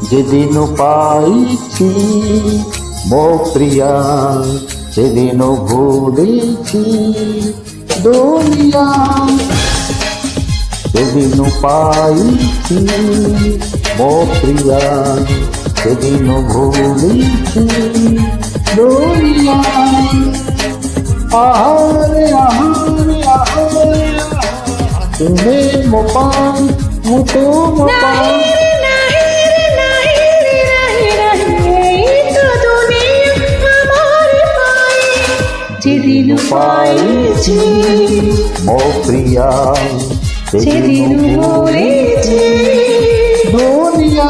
যেদিন পাইছি মো প্রিয়া সেদিন ভুলেছি দুনিয়া। সেদিন পাইছি মো প্রিয়া সেদিন ভুলেছি দুনিয়া। আহারে আহারে আহারে তুমি মো পাই মুতো মো পাই। যেদিন পাইছি মো প্রিয়া সেদিন ভুলেছি দুনিয়া।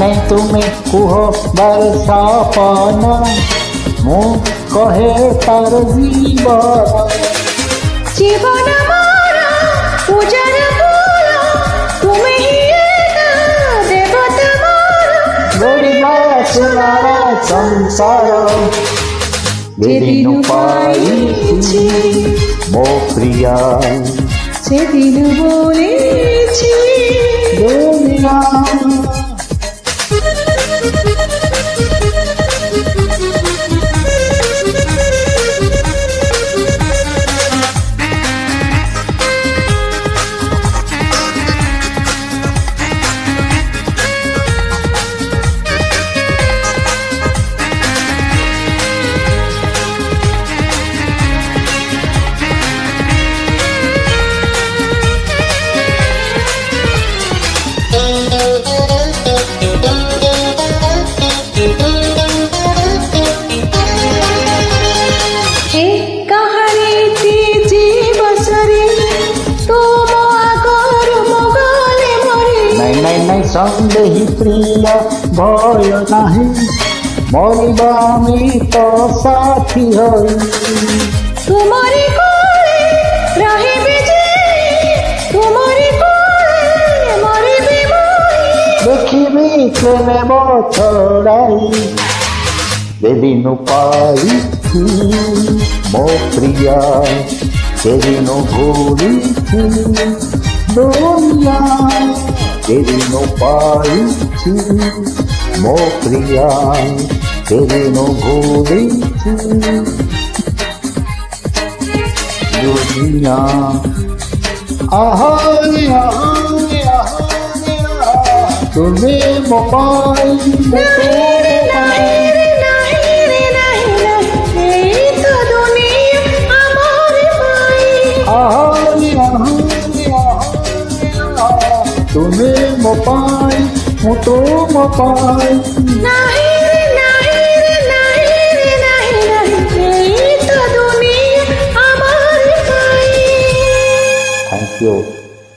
নাই তুমি কুহ বর্ষাপন মু কহে তার জীবন। জীবন মোরা পূজার ফুল তুমি হি একা দেবতা মোরা গরিবা সোনার সংসার। যেদিন পাইছি মো প্রিয়া সেদিন বলেছি দুনিয়া। নাই সন্দেহী প্রিয়া ভয় নাহি মরিবা আমি তো সাথী হই। তোমারি কোলে রহিবে যে তোমারি কোলে মরিবে মই দেখিবি প্রেমে বছরাই। যেদিন পাইছি মো প্রিয়া সেদিন ভুলিছি দুনিয়া। যেদিন পাইছি মো প্রিয়া সেদিন ভুলিছি দুনিয়া। আহারে আহারে আহারে তুমি মো পাই তুমি মো পাই মুতো মো পাই। Thank you.